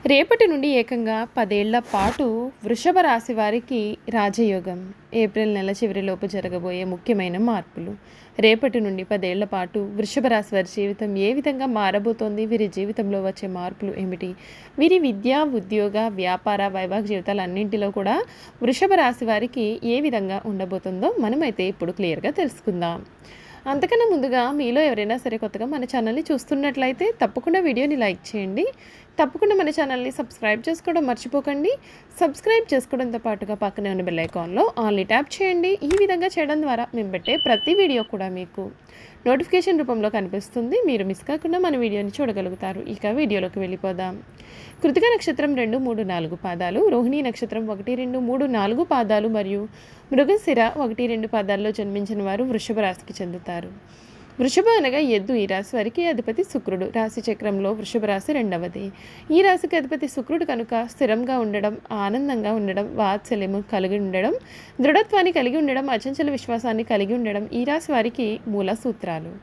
రేపటి నుండి ఏకంగా 10 ఏళ్ల పాటు వృషభ రాశి వారికి రాజయోగం. ఏప్రిల్ నెల చివరిలోపు జరగబోయే ముఖ్యమైన మార్పులు. రేపటి నుండి 10 ఏళ్ల పాటు వృషభ రాశి వారి జీవితం ఏ విధంగా మారబోతోంది? వీరి జీవితంలో వచ్చే మార్పులు ఏమిటి? వీరి విద్య, ఉద్యోగ, వ్యాపార, వైవాహిక జీవితాలన్నింటిలో కూడా వృషభ రాశి వారికి ఏ విధంగా ఉండబోతుందో మనమైతే ఇప్పుడు క్లియర్‌గా తెలుసుకుందాం. అంతకన్నా ముందుగా మీలో ఎవరైనా సరే కొత్తగా మన ఛానల్‌ని చూస్తున్నట్లయితే తప్పకుండా వీడియోని లైక్ చేయండి. తప్పకుండా మన ఛానల్‌ని సబ్స్క్రైబ్ చేసుకోవడం మర్చిపోకండి. సబ్స్క్రైబ్ చేసుకోవడంతో పాటుగా పక్కనే ఉన్న బెల్ ఐకాన్‌లో ఆల్‌ని ట్యాప్ చేయండి. ఈ విధంగా చేయడం ద్వారా మేము పెట్టే ప్రతి వీడియో కూడా మీకు నోటిఫికేషన్ రూపంలో కనిపిస్తుంది. మీరు మిస్ కాకుండా మన వీడియోని చూడగలుగుతారు. ఇక వీడియోలోకి వెళ్ళిపోదాం. కృతిక నక్షత్రం 2, 3, 4 పాదాలు, రోహిణి నక్షత్రం 1, 2, 3, 4 పాదాలు మరియు మృగశిర 1, 2 పాదాల్లో జన్మించిన వారు వృషభ రాశికి చెందుతారు. వృషభ అనగా ఎద్దు. ఈ రాశి వారికి అధిపతి శుక్రుడు. రాశి చక్రంలో వృషభ రాశి రెండవది. ఈ రాశికి అధిపతి శుక్రుడు కనుక స్థిరంగా ఉండడం, ఆనందంగా ఉండడం, వాత్సల్యము కలిగి ఉండడం, దృఢత్వాన్ని కలిగి ఉండడం, అచంచల విశ్వాసాన్ని కలిగి ఉండడం ఈ రాశి వారికి మూల సూత్రాలు.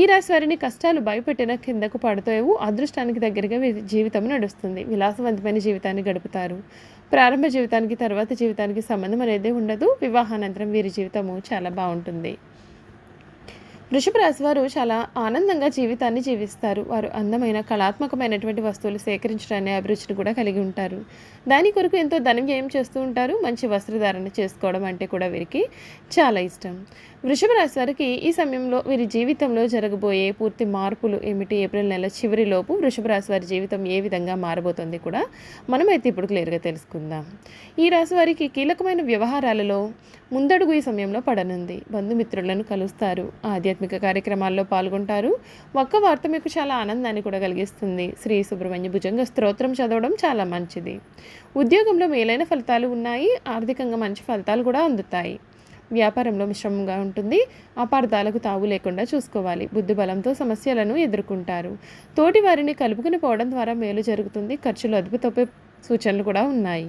ఈ రాశి వారిని కష్టాలు భయపెట్టిన కిందకు పడతావు. అదృష్టానికి దగ్గరగా వీరి జీవితం నడుస్తుంది. విలాసవంతమైన జీవితాన్ని గడుపుతారు. ప్రారంభ జీవితానికి తర్వాత జీవితానికి సంబంధం అనేది ఉండదు. వివాహానంతరం వీరి జీవితము చాలా బాగుంటుంది. వృషభ రాశి వారు చాలా ఆనందంగా జీవితాన్ని జీవిస్తారు. వారు అందమైన కళాత్మకమైనటువంటి వస్తువులు సేకరించడాన్ని అభిరుచిని కూడా కలిగి ఉంటారు. దాని కొరకు ఎంతో ధనం వ్యయం చేస్తూ ఉంటారు. మంచి వస్త్రధారణ చేసుకోవడం అంటే కూడా వీరికి చాలా ఇష్టం. వృషభ రాశి వారికి ఈ సమయంలో వీరి జీవితంలో జరగబోయే పూర్తి మార్పులు ఏమిటి? ఏప్రిల్ నెల చివరిలోపు వృషభ రాశి వారి జీవితం ఏ విధంగా మారబోతుంది కూడా మనమైతే ఇప్పుడు క్లియర్గా తెలుసుకుందాం. ఈ రాశి వారికి కీలకమైన వ్యవహారాలలో ముందడుగు ఈ సమయంలో పడనుంది. బంధుమిత్రులను కలుస్తారు. ఆధ్యాత్మిక కార్యక్రమాల్లో పాల్గొంటారు. ఒక్క వార్త మీకు చాలా ఆనందాన్ని కూడా కలిగిస్తుంది. శ్రీ సుబ్రహ్మణ్య భుజంగ స్తోత్రం చదవడం చాలా మంచిది. ఉద్యోగంలో మేలైన ఫలితాలు ఉన్నాయి. ఆర్థికంగా మంచి ఫలితాలు కూడా అందుతాయి. వ్యాపారంలో మిశ్రమంగా ఉంటుంది. అపార్థాలకు తావు లేకుండా చూసుకోవాలి. బుద్ధి బలంతో సమస్యలను ఎదుర్కొంటారు. తోటి వారిని కలుపుకుని పోవడం ద్వారా మేలు జరుగుతుంది. ఖర్చులు అదుపు తప్పే సూచనలు కూడా ఉన్నాయి.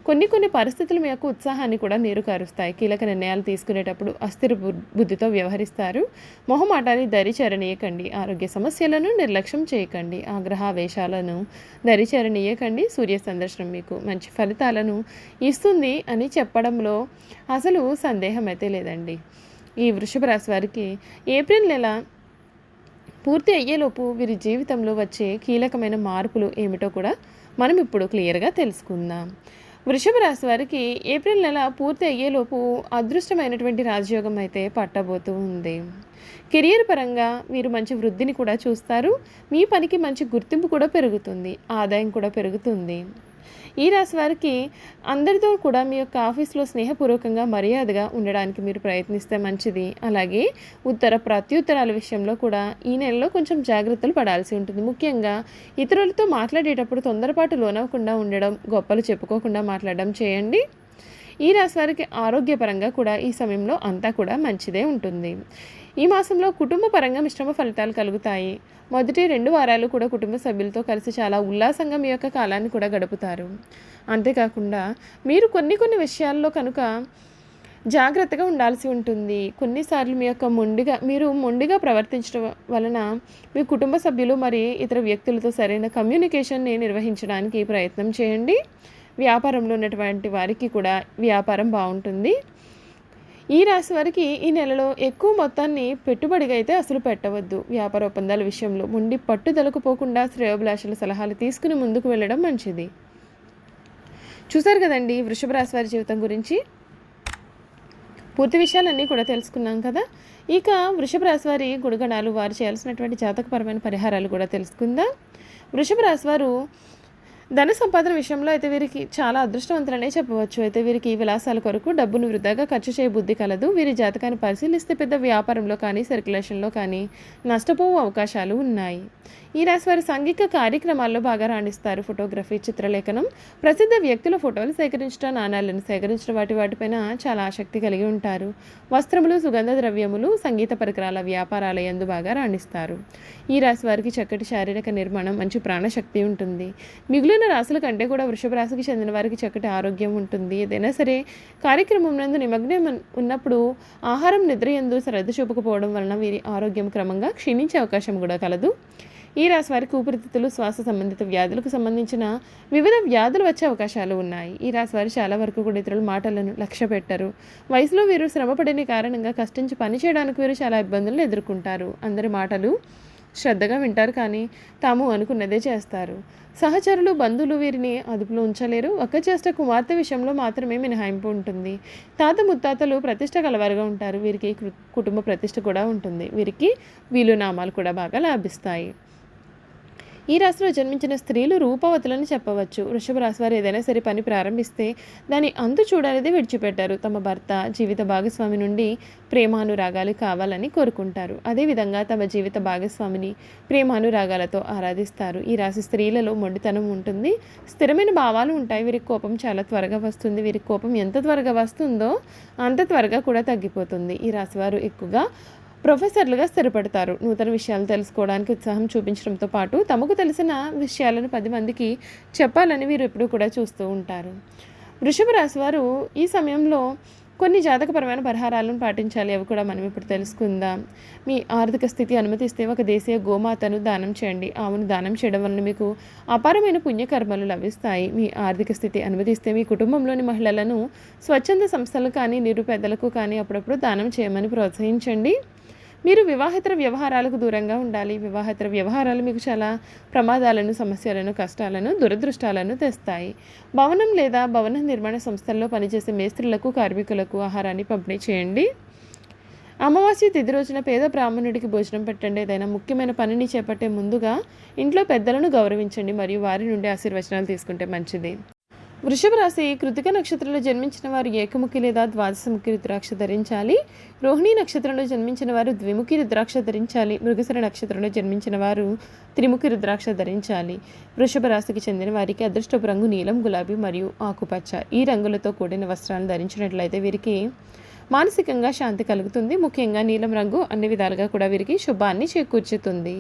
కొన్ని పరిస్థితులు మీ యొక్క ఉత్సాహాన్ని కూడా నీరు కారుస్తాయి. కీలక నిర్ణయాలు తీసుకునేటప్పుడు అస్థిర బుద్ధితో వ్యవహరిస్తారు. మొహమాటాన్ని దరిచేరనీయకండి. ఆరోగ్య సమస్యలను నిర్లక్ష్యం చేయకండి. ఆగ్రహావేశాలను దరిచేరనీయకండి. సూర్య సందర్శనం మీకు మంచి ఫలితాలను ఇస్తుంది అని చెప్పడంలో అసలు సందేహం అయితే లేదండి. ఈ వృషభ రాశి వారికి ఏప్రిల్ నెల పూర్తి అయ్యేలోపు వీరి జీవితంలో వచ్చే కీలకమైన మార్పులు ఏమిటో కూడా మనం ఇప్పుడు క్లియర్గా తెలుసుకుందాం. వృషభ రాశి వారికి ఏప్రిల్ నెల పూర్తి అయ్యేలోపు అదృష్టమైనటువంటి రాజయోగం అయితే పట్టబోతూ ఉంది. కెరియర్ పరంగా మీరు మంచి వృద్ధిని కూడా చూస్తారు. మీ పనికి మంచి గుర్తింపు కూడా పెరుగుతుంది. ఆదాయం కూడా పెరుగుతుంది. ఈ రాశి వారికి అందరితో కూడా మీ యొక్క ఆఫీస్లో స్నేహపూర్వకంగా మర్యాదగా ఉండడానికి మీరు ప్రయత్నిస్తే మంచిది. అలాగే ఉత్తర ప్రత్యుత్తరాల విషయంలో కూడా ఈ నెలలో కొంచెం జాగ్రత్తలు పడాల్సి ఉంటుంది. ముఖ్యంగా ఇతరులతో మాట్లాడేటప్పుడు తొందరపాటు లోనవ్వకుండా ఉండడం, గొప్పలు చెప్పుకోకుండా మాట్లాడడం చేయండి. ఈ రాశి వారికి ఆరోగ్యపరంగా కూడా ఈ సమయంలో అంతా కూడా మంచిదే ఉంటుంది. ఈ మాసంలో కుటుంబ పరంగా మిశ్రమ ఫలితాలు కలుగుతాయి. మొదటి 2 వారాలు కూడా కుటుంబ సభ్యులతో కలిసి చాలా ఉల్లాసంగా మీ యొక్క కాలాన్ని కూడా గడుపుతారు. అంతేకాకుండా మీరు కొన్ని విషయాల్లో కనుక జాగ్రత్తగా ఉండాల్సి ఉంటుంది. కొన్నిసార్లు మీ యొక్క మొండిగా ప్రవర్తించడం వలన మీ కుటుంబ సభ్యులు మరి ఇతర వ్యక్తులతో సరైన కమ్యూనికేషన్ని నిర్వహించడానికి ప్రయత్నం చేయండి. వ్యాపారంలో ఉన్నటువంటి వారికి కూడా వ్యాపారం బాగుంటుంది. ఈ రాశి వారికి ఈ నెలలో ఎక్కువ మొత్తాన్ని పెట్టుబడిగా అయితే అసలు పెట్టవద్దు. వ్యాపార ఒప్పందాల విషయంలో మొండి పట్టుదలకు పోకుండా శ్రేయోభిలాషుల సలహాలు తీసుకుని ముందుకు వెళ్ళడం మంచిది. చూసారు కదండి వృషభ రాశి వారి జీవితం గురించి పూర్తి విషయాలన్నీ కూడా తెలుసుకున్నాం కదా. ఇక వృషభ రాశి వారి గుణగణాలు, వారు చేయాల్సినటువంటి జాతకపరమైన పరిహారాలు కూడా తెలుసుకుందాం. వృషభ రాశి వారు ధన సంపాదన విషయంలో అయితే వీరికి చాలా అదృష్టవంతులనే చెప్పవచ్చు. అయితే వీరికి విలాసాల కొరకు డబ్బును వృధాగా ఖర్చు చేయ బుద్ధి కలదు. వీరి జాతకాన్ని పరిశీలిస్తే పెద్ద వ్యాపారంలో కానీ సర్క్యులేషన్లో కానీ నష్టపోవు అవకాశాలు ఉన్నాయి. ఈ రాశి వారి సాంఘిక కార్యక్రమాల్లో బాగా రాణిస్తారు. ఫోటోగ్రఫీ, చిత్రలేఖనం, ప్రసిద్ధ వ్యక్తుల ఫోటోలు సేకరించడం, నాణాలను సేకరించడం వాటిపైన చాలా ఆసక్తి కలిగి ఉంటారు. వస్త్రములు, సుగంధ ద్రవ్యములు, సంగీత పరికరాల వ్యాపారాల యందు బాగా రాణిస్తారు. ఈ రాశి వారికి చక్కటి శారీరక నిర్మాణం, మంచి ప్రాణశక్తి ఉంటుంది. మిగిలిన రాశుల కంటే కూడా వృషభ రాశికి చెందిన వారికి చక్కటి ఆరోగ్యం ఉంటుంది. ఏదైనా సరే కార్యక్రమం నందు నిమగ్నం ఉన్నప్పుడు ఆహారం, నిద్ర యందు శ్రద్ధ చూపకపోవడం వలన వీరి ఆరోగ్యం క్రమంగా క్షీణించే అవకాశం కూడా కలదు. ఈ రాశి వారికి ఊపిరితిత్తులు, శ్వాస సంబంధిత వ్యాధులకు సంబంధించిన వివిధ వ్యాధులు వచ్చే అవకాశాలు ఉన్నాయి. ఈ రాశి వారు చాలా వరకు కూడా ఇతరుల మాటలను లక్ష్య పెట్టరు. వయసులో వీరు శ్రమపడని కారణంగా కష్టించి పని చేయడానికి వీరు చాలా ఇబ్బందులను ఎదుర్కొంటారు. అందరి మాటలు శ్రద్ధగా వింటారు, కానీ తాము అనుకున్నదే చేస్తారు. సహచరులు, బంధువులు వీరిని అదుపులో ఉంచలేరు. ఒక్క చేష్ట కుమార్తె విషయంలో మాత్రమే మినహాయింపు ఉంటుంది. తాత ముత్తాతలు ప్రతిష్ట కలవారుగా ఉంటారు. వీరికి కుటుంబ ప్రతిష్ట కూడా ఉంటుంది. వీరికి వీలునామాలు కూడా బాగా లాభిస్తాయి. ఈ రాశిలో జన్మించిన స్త్రీలు రూపవతులని చెప్పవచ్చు. వృషభ రాశి వారు ఏదైనా సరే పని ప్రారంభిస్తే దాని అంతు చూడనేది విడిచిపెట్టారు. తమ భర్త, జీవిత భాగస్వామి నుండి ప్రేమానురాగాలు కావాలని కోరుకుంటారు. అదేవిధంగా తమ జీవిత భాగస్వామిని ప్రేమానురాగాలతో ఆరాధిస్తారు. ఈ రాశి స్త్రీలలో మొండితనం ఉంటుంది. స్థిరమైన భావాలు ఉంటాయి. వీరికి కోపం చాలా త్వరగా వస్తుంది. వీరికి కోపం ఎంత త్వరగా వస్తుందో అంత త్వరగా కూడా తగ్గిపోతుంది. ఈ రాశి వారు ఎక్కువగా ప్రొఫెసర్లుగా స్థిరపడతారు. నూతన విషయాలు తెలుసుకోవడానికి ఉత్సాహం చూపించడంతో పాటు తమకు తెలిసిన విషయాలను 10 మందికి చెప్పాలని వీరు ఎప్పుడూ కూడా చూస్తూ ఉంటారు. వృషభ రాశి వారు ఈ సమయంలో కొన్ని జాతకపరమైన పరిహారాలను పాటించాలి. అవి కూడా మనం ఇప్పుడు తెలుసుకుందాం. మీ ఆర్థిక స్థితి అనుమతిస్తే ఒక దేశీయ గోమాతను దానం చేయండి. ఆవును దానం చేయడం వలన మీకు అపారమైన పుణ్యకర్మలు లభిస్తాయి. మీ ఆర్థిక స్థితి అనుమతిస్తే మీ కుటుంబంలోని మహిళలను స్వచ్ఛంద సంస్థలు కానీ, నిరుపేదలకు కానీ అప్పుడప్పుడు దానం చేయమని ప్రోత్సహించండి. మీరు వివాహేతర వ్యవహారాలకు దూరంగా ఉండాలి. వివాహేతర వ్యవహారాలు మీకు చాలా ప్రమాదాలను, సమస్యలను, కష్టాలను, దురదృష్టాలను తెస్తాయి. భవనం లేదా భవన నిర్మాణ సంస్థల్లో పనిచేసే మేస్త్రులకు, కార్మికులకు ఆహారాన్ని పంపిణీ చేయండి. అమావాస్య తిథి రోజున పేద బ్రాహ్మణుడికి భోజనం పెట్టండి. ఏదైనా ముఖ్యమైన పనిని చేపట్టే ముందుగా ఇంట్లో పెద్దలను గౌరవించండి మరియు వారి నుండి ఆశీర్వచనాలు తీసుకుంటే మంచిది. వృషభ రాశి కృతిక నక్షత్రంలో జన్మించిన వారు ఏకముఖి లేదా ద్వాదశముఖి రుద్రాక్ష ధరించాలి. రోహిణి నక్షత్రంలో జన్మించిన వారు ద్విముఖి రుద్రాక్ష ధరించాలి. మృగశిర నక్షత్రంలో జన్మించిన వారు త్రిముఖి రుద్రాక్ష ధరించాలి. వృషభ రాశికి చెందిన వారికి అదృష్టపు రంగు నీలం, గులాబీ మరియు ఆకుపచ్చ. ఈ రంగులతో కూడిన వస్త్రాలను ధరించినట్లయితే వీరికి మానసికంగా శాంతి కలుగుతుంది. ముఖ్యంగా నీలం రంగు అన్ని విధాలుగా కూడా వీరికి శుభాన్ని చేకూర్చుతుంది.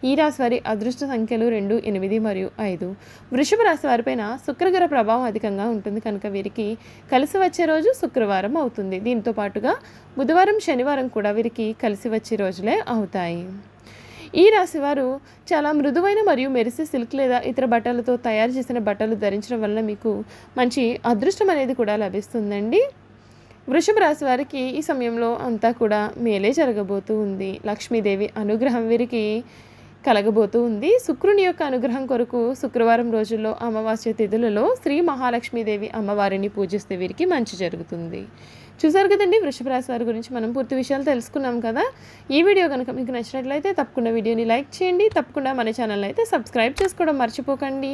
ఈ రాశి వారి అదృష్ట సంఖ్యలు 2, 8 మరియు 5. వృషభ రాశి వారిపైన శుక్రగ్రహ ప్రభావం అధికంగా ఉంటుంది కనుక వీరికి కలిసి వచ్చే రోజు శుక్రవారం అవుతుంది. దీంతో పాటుగా బుధవారం, శనివారం కూడా వీరికి కలిసి వచ్చే రోజులే అవుతాయి. ఈ రాశి వారు చాలా మృదువైన మరియు మెరిసే సిల్క్ లేదా ఇతర బట్టలతో తయారు చేసిన బట్టలు ధరించడం వలన మీకు మంచి అదృష్టం అనేది కూడా లభిస్తుందండి. వృషభ రాశి వారికి ఈ సమయంలో అంతా కూడా మేలే జరగబోతూ ఉంది. లక్ష్మీదేవి అనుగ్రహం వీరికి కలగబోతూ ఉంది. శుక్రుని యొక్క అనుగ్రహం కొరకు శుక్రవారం రోజుల్లో అమావాస్య తిథులలో శ్రీ మహాలక్ష్మీదేవి అమ్మవారిని పూజిస్తే వీరికి మంచి జరుగుతుంది. చూసారు కదండి, వృషభ రాశి వారి గురించి మనం పూర్తి విషయాలు తెలుసుకున్నాం కదా. ఈ వీడియో కనుక మీకు నచ్చినట్లయితే తప్పకుండా వీడియోని లైక్ చేయండి. తప్పకుండా మన ఛానల్ అయితే సబ్స్క్రైబ్ చేసుకోవడం మర్చిపోకండి.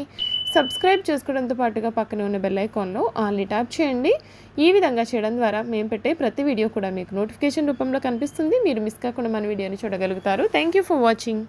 సబ్స్క్రైబ్ చేసుకోవడంతో పాటుగా పక్కన ఉన్న బెల్ ఐకాన్లో ఆల్ని ట్యాప్ చేయండి. ఈ విధంగా చేయడం ద్వారా మేము పెట్టే ప్రతి వీడియో కూడా మీకు నోటిఫికేషన్ రూపంలో కనిపిస్తుంది. మీరు మిస్ కాకుండా మన వీడియోని చూడగలుగుతారు. Thank you for watching.